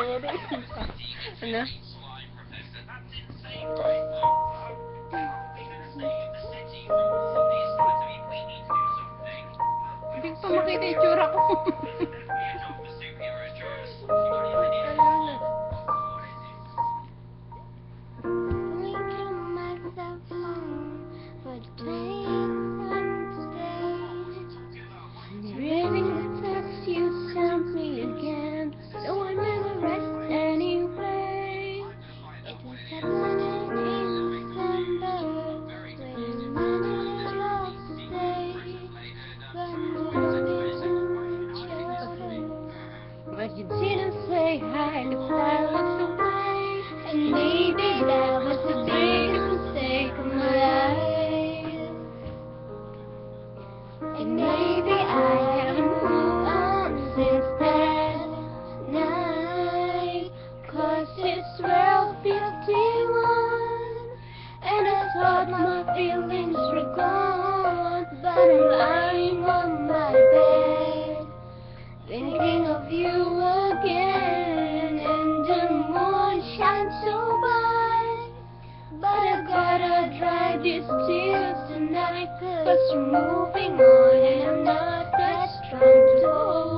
Ano? Hindi ko pa makita yung tsura ko. But you didn't say hi, 'cause I looked away. And maybe that was the biggest mistake of my life. And maybe I haven't moved on since that night. 'Cause it's 12:51, and I thought my feelings were gone. But I'm lying on my bed, thinking of you again, and the moon shines so bright. But I gotta dry these tears tonight, 'cause you're moving on, and I'm not that strong to hold.